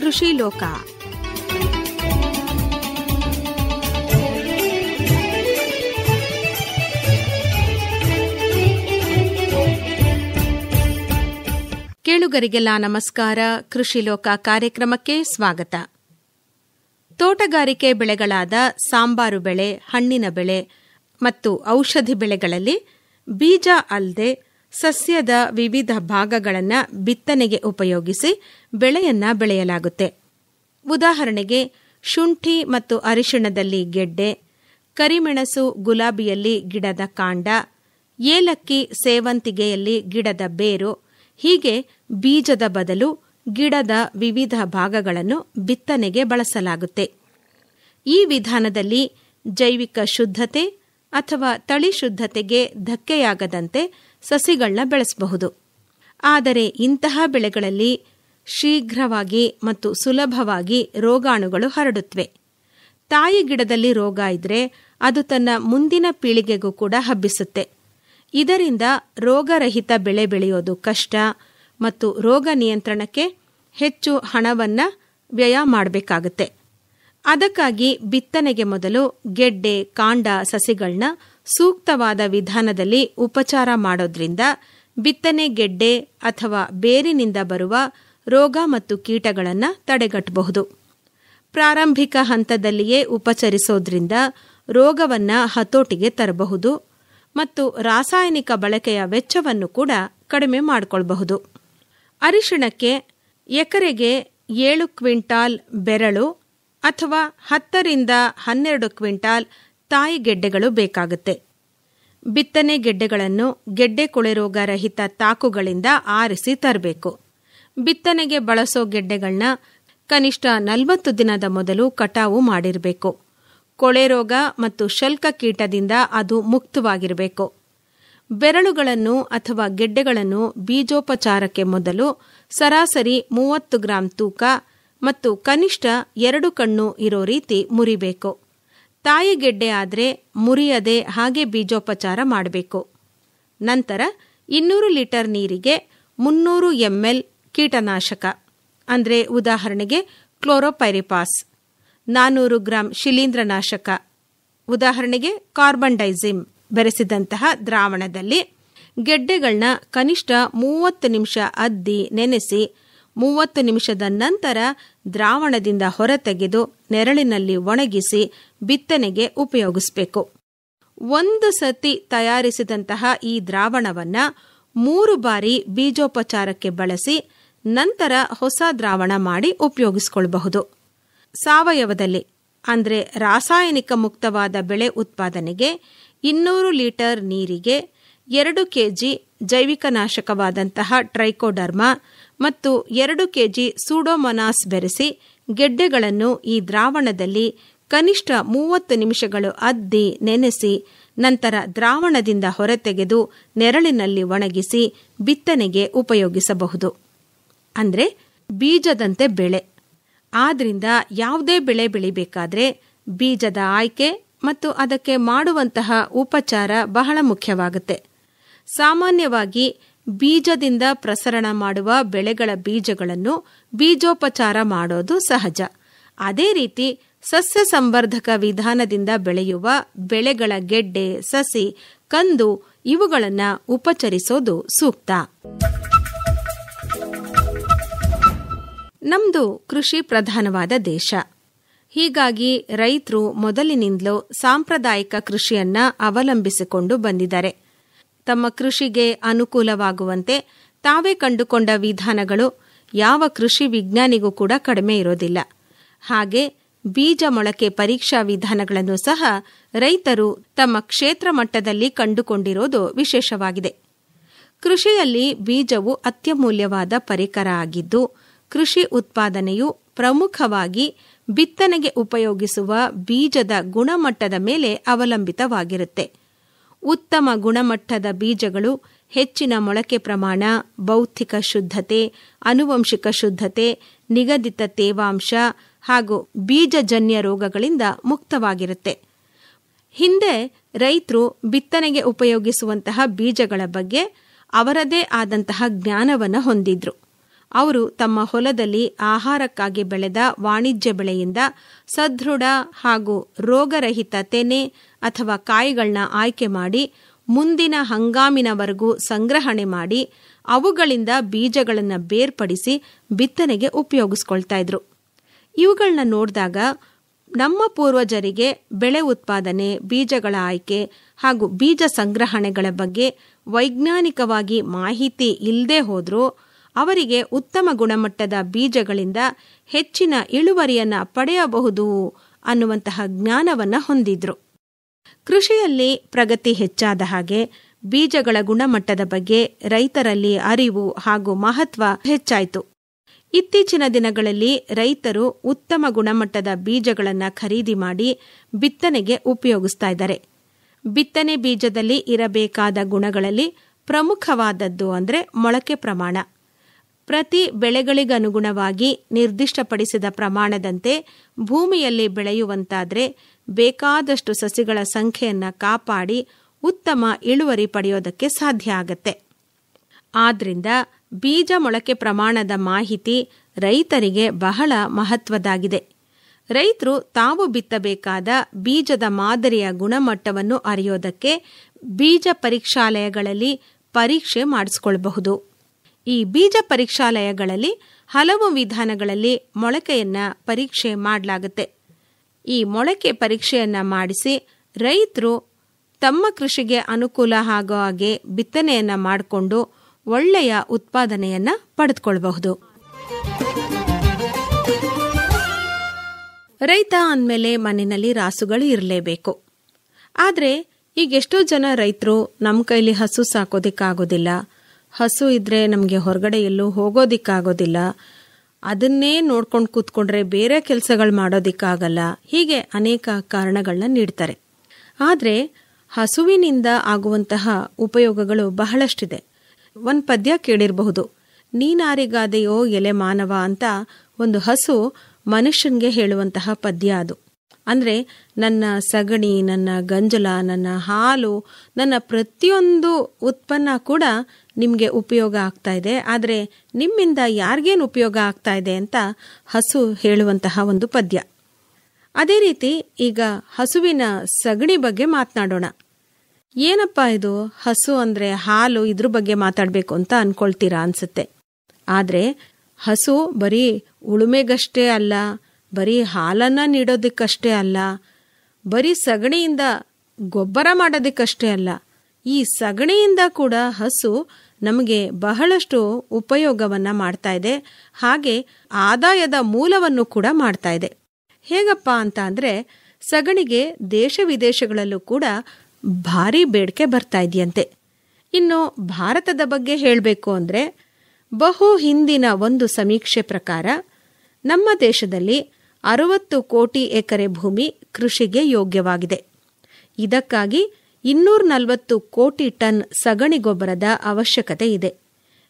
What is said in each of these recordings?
ಕೃಷಿ ಲೋಕ. ಕೇಳುಗರಿಗೆಲ್ಲ ನಮಸ್ಕಾರ. ಕೃಷಿ ಲೋಕ ಕಾರ್ಯಕ್ರಮಕ್ಕೆ ಸ್ವಾಗತ. ತೋಟಗಾರಿಕೆ ಬೆಳೆಗಳಾದ ಸಾಂಬಾರು ಬೆಳೆ, ಹಣ್ಣಿನ ಬೆಳೆ ಮತ್ತು ಔಷಧಿ ಬೆಳೆಗಳಲ್ಲಿ ಬೀಜ ಅಲ್ಲದೆ ಸಸ್ಯದ ವಿವಿಧ ಭಾಗಗಳನ್ನು ಬಿತ್ತನೆಗೆ ಉಪಯೋಗಿಸಿ ಬೆಳೆಯನ್ನ ಬೆಳೆಯಲಾಗುತ್ತೆ. ಉದಾಹರಣೆಗೆ ಶುಂಠಿ ಮತ್ತು ಅರಿಶಿಣದಲ್ಲಿ ಗೆಡ್ಡೆ, ಕರಿಮೆಣಸು ಗುಲಾಬಿಯಲ್ಲಿ ಗಿಡದ ಕಾಂಡ, ಏಲಕ್ಕಿ ಸೇವಂತಿಗೆಯಲ್ಲಿ ಗಿಡದ ಬೇರು, ಹೀಗೆ ಬೀಜದ ಬದಲು ಗಿಡದ ವಿವಿಧ ಭಾಗಗಳನ್ನು ಬಿತ್ತನೆಗೆ ಬಳಸಲಾಗುತ್ತೆ. ಈ ವಿಧಾನದಲ್ಲಿ ಜೈವಿಕ ಶುದ್ಧತೆ ಅಥವಾ ತಳಿ ಶುದ್ಧತೆಗೆ ಧಕ್ಕೆಯಾಗದಂತೆ ಸಸಿಗಳನ್ನ ಬೆಳೆಸಬಹುದು. ಆದರೆ ಇಂತಹ ಬೆಳೆಗಳಲ್ಲಿ ಶೀಘ್ರವಾಗಿ ಮತ್ತು ಸುಲಭವಾಗಿ ರೋಗಾಣುಗಳು ಹರಡುತ್ತವೆ. ತಾಯಿ ಗಿಡದಲ್ಲಿ ರೋಗ ಇದ್ರೆ ಅದು ತನ್ನ ಮುಂದಿನ ಪೀಳಿಗೆಗೂ ಕೂಡ ಹಬ್ಬಿಸುತ್ತೆ. ಇದರಿಂದ ರೋಗರಹಿತ ಬೆಳೆ ಬೆಳೆಯೋದು ಕಷ್ಟ ಮತ್ತು ರೋಗ ನಿಯಂತ್ರಣಕ್ಕೆ ಹೆಚ್ಚು ಹಣವನ್ನು ವ್ಯಯ ಮಾಡಬೇಕಾಗುತ್ತೆ. ಅದಕ್ಕಾಗಿ ಬಿತ್ತನೆಗೆ ಮೊದಲು ಗೆಡ್ಡೆ, ಕಾಂಡ ಸಸಿಗಳನ್ನ ಸೂಕ್ತವಾದ ವಿಧಾನದಲ್ಲಿ ಉಪಚಾರ ಮಾಡೋದ್ರಿಂದ ಬಿತ್ತನೆ ಗೆಡ್ಡೆ ಅಥವಾ ಬೇರಿನಿಂದ ಬರುವ ರೋಗ ಮತ್ತು ಕೀಟಗಳನ್ನು ತಡೆಗಟ್ಟಬಹುದು. ಪ್ರಾರಂಭಿಕ ಹಂತದಲ್ಲಿಯೇ ಉಪಚರಿಸೋದ್ರಿಂದ ರೋಗವನ್ನು ಹತೋಟಿಗೆ ತರಬಹುದು ಮತ್ತು ರಾಸಾಯನಿಕ ಬಳಕೆಯ ವೆಚ್ಚವನ್ನು ಕೂಡ ಕಡಿಮೆ ಮಾಡಿಕೊಳ್ಳಬಹುದು. ಅರಿಶಿಣಕ್ಕೆ ಎಕರೆಗೆ 7 ಕ್ವಿಂಟಾಲ್ ಬೆರಳು ಅಥವಾ 10 ರಿಂದ 12 ಕ್ವಿಂಟಾಲ್ ತಾಯಿ ಗೆಡ್ಡೆಗಳು ಬೇಕಾಗುತ್ತೆ. ಬಿತ್ತನೆ ಗೆಡ್ಡೆಗಳನ್ನು ಗೆಡ್ಡೆ ಕೊಳೆ ರೋಗ ರಹಿತ ತಾಕುಗಳಿಂದ ಆರಿಸಿ ತರಬೇಕು. ಬಿತ್ತನೆಗೆ ಬಳಸೋ ಗೆಡ್ಡೆಗಳನ್ನ ಕನಿಷ್ಠ 40 ದಿನದ ಮೊದಲು ಕಟಾವು ಮಾಡಿರಬೇಕು. ಕೊಳೆ ರೋಗ ಮತ್ತು ಶಲ್ಕ ಕೀಟದಿಂದ ಅದು ಮುಕ್ತವಾಗಿರಬೇಕು. ಬೆರಳುಗಳನ್ನು ಅಥವಾ ಗೆಡ್ಡೆಗಳನ್ನು ಬೀಜೋಪಚಾರಕ್ಕೆ ಮೊದಲು ಸರಾಸರಿ 30 ಗ್ರಾಂ ತೂಕ ಮತ್ತು ಕನಿಷ್ಠ 2 ಕಣ್ಣು ಇರೋ ರೀತಿ ಮುರಿಬೇಕು. ತಾಯಿ ಗೆಡ್ಡೆ ಆದರೆ ಮುರಿಯದೆ ಹಾಗೆ ಬೀಜೋಪಚಾರ ಮಾಡಬೇಕು. ನಂತರ 200 ಲೀಟರ್ ನೀರಿಗೆ 300 ml ಕೀಟನಾಶಕ ಅಂದರೆ ಉದಾಹರಣೆಗೆ ಕ್ಲೋರೋಪೈರಿಪಾಸ್, 400 ಗ್ರಾಂ ಶಿಲೀಂಧ್ರನಾಶಕ ಉದಾಹರಣೆಗೆ ಕಾರ್ಬನ್ ಡೈಸಿಮ್ ಬೆರೆಸಿದಂತಹ ದ್ರಾವಣದಲ್ಲಿ ಗೆಡ್ಡೆಗಳನ್ನ ಕನಿಷ್ಠ 30 ನಿಮಿಷ ಅದ್ದಿ ನೆನೆಸಿ 30 ನಿಮಿಷದ ನಂತರ ದ್ರಾವಣದಿಂದ ಹೊರತೆಗೆದು ನೆರಳಿನಲ್ಲಿ ಒಣಗಿಸಿ ಬಿತ್ತನೆಗೆ ಉಪಯೋಗಿಸಬೇಕು. ಒಂದು ಸತಿ ತಯಾರಿಸಿದಂತಹ ಈ ದ್ರಾವಣವನ್ನು 3 ಬಾರಿ ಬೀಜೋಪಚಾರಕ್ಕೆ ಬಳಸಿ ನಂತರ ಹೊಸ ದ್ರಾವಣ ಮಾಡಿ ಉಪಯೋಗಿಸಿಕೊಳ್ಳಬಹುದು. ಸಾವಯವದಲ್ಲಿ ಅಂದರೆ ರಾಸಾಯನಿಕ ಮುಕ್ತವಾದ ಬೆಳೆ ಉತ್ಪಾದನೆಗೆ 200 ಲೀಟರ್ ನೀರಿಗೆ 2 ಕೆಜಿ ಜೈವಿಕ ನಾಶಕವಾದಂತಹ ಟ್ರೈಕೋಡರ್ಮಾ ಮತ್ತು 2 ಕೆಜಿ ಸೂಡೋಮೊನಾಸ್ ಬೆರೆಸಿ ಗೆಡ್ಡೆಗಳನ್ನು ಈ ದ್ರಾವಣದಲ್ಲಿ ಕನಿಷ್ಠ 30 ನಿಮಿಷಗಳು ಅದ್ದಿ ನೆನೆಸಿ ನಂತರ ದ್ರಾವಣದಿಂದ ಹೊರತೆಗೆದು ನೆರಳಿನಲ್ಲಿ ಒಣಗಿಸಿ ಬಿತ್ತನೆಗೆ ಉಪಯೋಗಿಸಬಹುದು. ಅಂದರೆ ಬೀಜದಂತೆ ಬೆಳೆ. ಆದ್ರಿಂದ ಯಾವುದೇ ಬೆಳೆ ಬೆಳಿಬೇಕಾದ್ರೆ ಬೀಜದ ಆಯ್ಕೆ ಮತ್ತು ಅದಕ್ಕೆ ಮಾಡುವಂತಹ ಉಪಚಾರ ಬಹಳ ಮುಖ್ಯವಾಗುತ್ತೆ. ಸಾಮಾನ್ಯವಾಗಿ ಬೀಜದಿಂದ ಪ್ರಸರಣ ಮಾಡುವ ಬೆಳೆಗಳ ಬೀಜಗಳನ್ನು ಬೀಜೋಪಚಾರ ಮಾಡೋದು ಸಹಜ. ಅದೇ ರೀತಿ ಸಸ್ಯ ಸಂವರ್ಧಕ ವಿಧಾನದಿಂದ ಬೆಳೆಯುವ ಬೆಳೆಗಳ ಗೆಡ್ಡೆ, ಸಸಿ, ಕಂದು ಇವುಗಳನ್ನು ಉಪಚರಿಸೋದು ಸೂಕ್ತ. ನಮ್ದು ಕೃಷಿ ಪ್ರಧಾನವಾದ ದೇಶ. ಹೀಗಾಗಿ ರೈತರು ಮೊದಲಿನಿಂದಲೂ ಸಾಂಪ್ರದಾಯಿಕ ಕೃಷಿಯನ್ನ ಅವಲಂಬಿಸಿಕೊಂಡು ಬಂದಿದ್ದಾರೆ. ತಮ್ಮ ಕೃಷಿಗೆ ಅನುಕೂಲವಾಗುವಂತೆ ತಾವೇ ಕಂಡುಕೊಂಡ ವಿಧಾನಗಳು ಯಾವ ಕೃಷಿ ವಿಜ್ಞಾನಿಗೂ ಕೂಡ ಕಡಿಮೆ ಇರೋದಿಲ್ಲ. ಹಾಗೆ ಬೀಜ ಮೊಳಕೆ ಪರೀಕ್ಷಾ ವಿಧಾನಗಳನ್ನು ಸಹ ರೈತರು ತಮ್ಮ ಕ್ಷೇತ್ರ ಮಟ್ಟದಲ್ಲಿ ಕಂಡುಕೊಂಡಿರೋದು ವಿಶೇಷವಾಗಿದೆ. ಕೃಷಿಯಲ್ಲಿ ಬೀಜವು ಅತ್ಯಮೂಲ್ಯವಾದ ಪರಿಕರ ಆಗಿದ್ದು, ಕೃಷಿ ಉತ್ಪಾದನೆಯು ಪ್ರಮುಖವಾಗಿ ಬಿತ್ತನೆಗೆ ಉಪಯೋಗಿಸುವ ಬೀಜದ ಗುಣಮಟ್ಟದ ಮೇಲೆ ಅವಲಂಬಿತವಾಗಿರುತ್ತೆ. ಉತ್ತಮ ಗುಣಮಟ್ಟದ ಬೀಜಗಳು ಹೆಚ್ಚಿನ ಮೊಳಕೆ ಪ್ರಮಾಣ, ಭೌತಿಕ ಶುದ್ಧತೆ, ಆನುವಂಶಿಕ ಶುದ್ಧತೆ, ನಿಗದಿತ ತೇವಾಂಶ ಹಾಗೂ ಬೀಜಜನ್ಯ ರೋಗಗಳಿಂದ ಮುಕ್ತವಾಗಿರುತ್ತೆ. ಹಿಂದೆ ರೈತರು ಬಿತ್ತನೆಗೆ ಉಪಯೋಗಿಸುವಂತಹ ಬೀಜಗಳ ಬಗ್ಗೆ ಅವರದೇ ಆದಂತಹ ಜ್ಞಾನವನ್ನು ಹೊಂದಿದ್ರು. ಅವರು ತಮ್ಮ ಹೊಲದಲ್ಲಿ ಆಹಾರಕ್ಕಾಗಿ ಬೆಳೆದ ವಾಣಿಜ್ಯ ಬೆಳೆಯಿಂದ ಸದೃಢ ಹಾಗೂ ರೋಗರಹಿತ ತೆನೆ ಅಥವಾ ಕಾಯಿಗಳನ್ನ ಆಯ್ಕೆ ಮಾಡಿ ಮುಂದಿನ ಹಂಗಾಮಿನವರೆಗೂ ಸಂಗ್ರಹಣೆ ಮಾಡಿ ಅವುಗಳಿಂದ ಬೀಜಗಳನ್ನು ಬೇರ್ಪಡಿಸಿ ಬಿತ್ತನೆಗೆ ಉಪಯೋಗಿಸ್ಕೊಳ್ತಾ ಇದ್ರು. ಇವುಗಳನ್ನ ನೋಡಿದಾಗ ನಮ್ಮ ಪೂರ್ವಜರಿಗೆ ಬೆಳೆ ಉತ್ಪಾದನೆ, ಬೀಜಗಳ ಆಯ್ಕೆ ಹಾಗೂ ಬೀಜ ಸಂಗ್ರಹಣೆಗಳ ಬಗ್ಗೆ ವೈಜ್ಞಾನಿಕವಾಗಿ ಮಾಹಿತಿ ಇಲ್ಲದೆ ಹೋದರೂ ಅವರಿಗೆ ಉತ್ತಮ ಗುಣಮಟ್ಟದ ಬೀಜಗಳಿಂದ ಹೆಚ್ಚಿನ ಇಳುವರಿಯನ್ನು ಪಡೆಯಬಹುದು ಅನ್ನುವಂತಹ ಜ್ಞಾನವನ್ನು ಹೊಂದಿದ್ರು. ಕೃಷಿಯಲ್ಲಿ ಪ್ರಗತಿ ಹೆಚ್ಚಾದ ಹಾಗೆ ಬೀಜಗಳ ಗುಣಮಟ್ಟದ ಬಗ್ಗೆ ರೈತರಲ್ಲಿ ಅರಿವು ಹಾಗೂ ಮಹತ್ವ ಹೆಚ್ಚಾಯಿತು. ಇತ್ತೀಚಿನ ದಿನಗಳಲ್ಲಿ ರೈತರು ಉತ್ತಮ ಗುಣಮಟ್ಟದ ಬೀಜಗಳನ್ನು ಖರೀದಿ ಮಾಡಿ ಬಿತ್ತನೆಗೆ ಉಪಯೋಗಿಸ್ತಾ ಇದ್ದಾರೆ. ಬಿತ್ತನೆ ಬೀಜದಲ್ಲಿ ಇರಬೇಕಾದ ಗುಣಗಳಲ್ಲಿ ಪ್ರಮುಖವಾದದ್ದು ಅಂದರೆ ಮೊಳಕೆ ಪ್ರಮಾಣ. ಪ್ರತಿ ಬೆಳೆಗಳಿಗನುಗುಣವಾಗಿ ನಿರ್ದಿಷ್ಟಪಡಿಸಿದ ಪ್ರಮಾಣದಂತೆ ಭೂಮಿಯಲ್ಲಿ ಬೆಳೆಯುವಂತಾದರೆ ಬೇಕಾದಷ್ಟು ಸಸಿಗಳ ಸಂಖ್ಯೆಯನ್ನು ಕಾಪಾಡಿ ಉತ್ತಮ ಇಳುವರಿ ಪಡೆಯೋದಕ್ಕೆ ಸಾಧ್ಯ ಆಗತ್ತೆ. ಆದ್ದರಿಂದ ಬೀಜ ಮೊಳಕೆ ಪ್ರಮಾಣದ ಮಾಹಿತಿ ರೈತರಿಗೆ ಬಹಳ ಮಹತ್ವದಾಗಿದೆ. ರೈತರು ತಾವು ಬಿತ್ತಬೇಕಾದ ಬೀಜದ ಮಾದರಿಯ ಗುಣಮಟ್ಟವನ್ನು ಅರಿಯೋದಕ್ಕೆ ಬೀಜ ಪರೀಕ್ಷಾಲಯಗಳಲ್ಲಿ ಪರೀಕ್ಷೆ ಮಾಡಿಸ್ಕೊಳ್ಬಹುದು. ಈ ಬೀಜ ಪರೀಕ್ಷಾಲಯಗಳಲ್ಲಿ ಹಲವು ವಿಧಾನಗಳಲ್ಲಿ ಮೊಳಕೆಯನ್ನ ಪರೀಕ್ಷೆ ಮಾಡಲಾಗುತ್ತೆ. ಈ ಮೊಳಕೆ ಪರೀಕ್ಷೆಯನ್ನ ಮಾಡಿಸಿ ರೈತರು ತಮ್ಮ ಕೃಷಿಗೆ ಅನುಕೂಲ ಆಗೋ ಹಾಗೆ ಬಿತ್ತನೆಯನ್ನ ಮಾಡಿಕೊಂಡು ಒಳ್ಳೆಯ ಉತ್ಪಾದನೆಯನ್ನ ಪಡೆದುಕೊಳ್ಳಬಹುದು. ರೈತ ಅಂದಮೇಲೆ ಮನೆಯಲ್ಲಿ ರಾಸುಗಳು ಇರಲೇಬೇಕು. ಆದರೆ ಈಗ ಎಷ್ಟೋ ಜನ ರೈತರು ನಮ್ಮ ಕೈಲಿ ಹಸು ಸಾಕೋದಿಕ್ಕಾಗೋದಿಲ್ಲ, ಹಸು ಇದ್ರೆ ನಮಗೆ ಹೊರಗಡೆ ಎಲ್ಲೂ ಹೋಗೋದಿಕ್ಕಾಗೋದಿಲ್ಲ, ಅದನ್ನೇ ನೋಡ್ಕೊಂಡು ಕೂತ್ಕೊಂಡ್ರೆ ಬೇರೆ ಕೆಲಸಗಳು ಮಾಡೋದಿಕ್ಕಾಗಲ್ಲ, ಹೀಗೆ ಅನೇಕ ಕಾರಣಗಳನ್ನ ನೀಡ್ತಾರೆ. ಆದರೆ ಹಸುವಿನಿಂದ ಆಗುವಂತಹ ಉಪಯೋಗಗಳು ಬಹಳಷ್ಟಿದೆ. ಒಂದು ಪದ್ಯ ಕೇಳಿರಬಹುದು, ನೀನಾರಿಗಾದೆಯೋ ಎಲೆ ಮಾನವ ಅಂತ ಒಂದು ಹಸು ಮನುಷ್ಯನ್ಗೆ ಹೇಳುವಂತಹ ಪದ್ಯ ಅದು. ಅಂದರೆ ನನ್ನ ಸಗಣಿ, ನನ್ನ ಗಂಜಲ, ನನ್ನ ಹಾಲು, ನನ್ನ ಪ್ರತಿಯೊಂದು ಉತ್ಪನ್ನ ಕೂಡ ನಿಮಗೆ ಉಪಯೋಗ ಆಗ್ತಾ ಇದೆ, ಆದರೆ ನಿಮ್ಮಿಂದ ಯಾರಿಗೇನು ಉಪಯೋಗ ಆಗ್ತಾ ಇದೆ ಅಂತ ಹಸು ಹೇಳುವಂತಹ ಒಂದು ಪದ್ಯ. ಅದೇ ರೀತಿ ಈಗ ಹಸುವಿನ ಸಗಣಿ ಬಗ್ಗೆ ಮಾತನಾಡೋಣ. ಏನಪ್ಪ ಇದು ಹಸು ಅಂದರೆ ಹಾಲು, ಇದ್ರ ಬಗ್ಗೆ ಮಾತಾಡಬೇಕು ಅಂತ ಅನ್ಕೊಳ್ತೀರಾ ಅನ್ಸುತ್ತೆ. ಆದರೆ ಹಸು ಬರೀ ಉಳುಮೆಗಷ್ಟೇ ಅಲ್ಲ, ಬರೀ ಹಾಲನ್ನು ನೀಡೋದಕ್ಕಷ್ಟೇ ಅಲ್ಲ, ಬರೀ ಸಗಣಿಯಿಂದ ಗೊಬ್ಬರ ಮಾಡೋದಕ್ಕಷ್ಟೇ ಅಲ್ಲ, ಈ ಸಗಣಿಯಿಂದ ಕೂಡ ಹಸು ನಮಗೆ ಬಹಳಷ್ಟು ಉಪಯೋಗವನ್ನು ಮಾಡ್ತಾ ಇದೆ. ಹಾಗೆ ಆದಾಯದ ಮೂಲವನ್ನು ಕೂಡ ಮಾಡ್ತಾ ಇದೆ. ಹೇಗಪ್ಪ ಅಂತ ಅಂದರೆ ಸಗಣಿಗೆ ದೇಶ ವಿದೇಶಗಳಲ್ಲೂ ಕೂಡ ಭಾರಿ ಬೇಡಿಕೆ ಬರ್ತಾ ಇದೆಯಂತೆ. ಇನ್ನು ಭಾರತದ ಬಗ್ಗೆ ಹೇಳಬೇಕು ಅಂದರೆ ಬಹು ಹಿಂದಿನ ಒಂದು ಸಮೀಕ್ಷೆ ಪ್ರಕಾರ ನಮ್ಮ ದೇಶದಲ್ಲಿ 60 ಕೋಟಿ ಎಕರೆ ಭೂಮಿ ಕೃಷಿಗೆ ಯೋಗ್ಯವಾಗಿದೆ. ಇದಕ್ಕಾಗಿ 240 ಕೋಟಿ ಟನ್ ಸಗಣಿ ಗೊಬ್ಬರದ ಅವಶ್ಯಕತೆ ಇದೆ.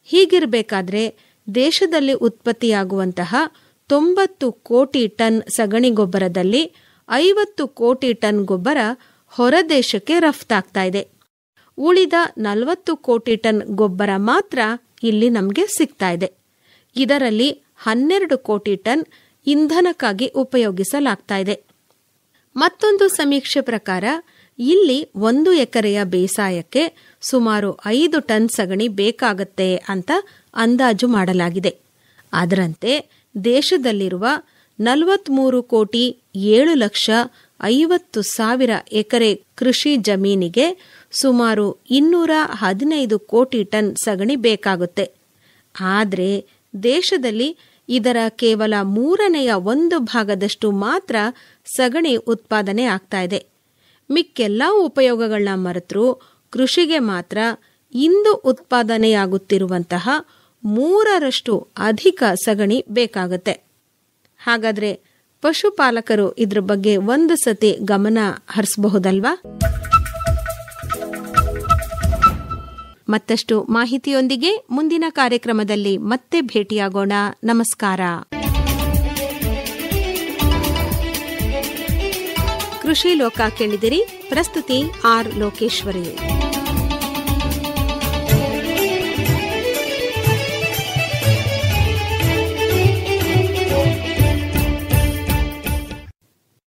ಹೀಗಿರಬೇಕಾದ್ರೆ ದೇಶದಲ್ಲಿ ಉತ್ಪತ್ತಿಯಾಗುವಂತಹ 90 ಕೋಟಿ ಟನ್ ಸಗಣಿ ಗೊಬ್ಬರದಲ್ಲಿ 50 ಕೋಟಿ ಟನ್ ಗೊಬ್ಬರ ಹೊರದೇಶಕ್ಕೆ ರಫ್ತಾಗ್ತಾ ಇದೆ. ಉಳಿದ 40 ಕೋಟಿ ಟನ್ ಗೊಬ್ಬರ ಮಾತ್ರ ಇಲ್ಲಿ ನಮಗೆ ಸಿಗ್ತಾ ಇದೆ. ಇದರಲ್ಲಿ 12 ಕೋಟಿ ಟನ್ ಇಂಧನಕ್ಕಾಗಿ ಉಪಯೋಗಿಸಲಾಗ್ತಾ ಇದೆ. ಮತ್ತೊಂದು ಸಮೀಕ್ಷೆ ಪ್ರಕಾರ ಇಲ್ಲಿ 1 ಎಕರೆಯ ಬೇಸಾಯಕ್ಕೆ ಸುಮಾರು 5 ಟನ್ ಸಗಣಿ ಬೇಕಾಗತ್ತೆ ಅಂತ ಅಂದಾಜು ಮಾಡಲಾಗಿದೆ. ಅದರಂತೆ ದೇಶದಲ್ಲಿರುವ 43 ಕೋಟಿ 7 ಲಕ್ಷ 50,000 ಎಕರೆ ಕೃಷಿ ಜಮೀನಿಗೆ ಸುಮಾರು 215 ಕೋಟಿ ಟನ್ ಸಗಣಿ ಬೇಕಾಗುತ್ತೆ. ಆದರೆ ದೇಶದಲ್ಲಿ ಇದರ ಕೇವಲ 1/3 ಭಾಗದಷ್ಟು ಮಾತ್ರ ಸಗಣಿ ಉತ್ಪಾದನೆ ಆಗ್ತಾ ಇದೆ. ಮಿಕ್ಕೆಲ್ಲ ಉಪಯೋಗಗಳನ್ನ ಮರೆತರೂ ಕೃಷಿಗೆ ಮಾತ್ರ ಇಂದು ಉತ್ಪಾದನೆಯಾಗುತ್ತಿರುವಂತಹ 3ರಷ್ಟು ಅಧಿಕ ಸಗಣಿ ಬೇಕಾಗುತ್ತೆ. ಹಾಗಾದ್ರೆ ಪಶುಪಾಲಕರು ಇದ್ರ ಬಗ್ಗೆ ಒಂದು ಸತಿ ಗಮನ ಹರಿಸಬಹುದಲ್ವಾ? ಮತ್ತಷ್ಟು ಮಾಹಿತಿಯೊಂದಿಗೆ ಮುಂದಿನ ಕಾರ್ಯಕ್ರಮದಲ್ಲಿ ಮತ್ತೆ ಭೇಟಿಯಾಗೋಣ. ನಮಸ್ಕಾರ. ಕೃಷಿ ಲೋಕ ಕೇಳಿದಿರಿ. ಪ್ರಸ್ತುತಿ ಆರ್ ಲೋಕೇಶ್ವರಿ.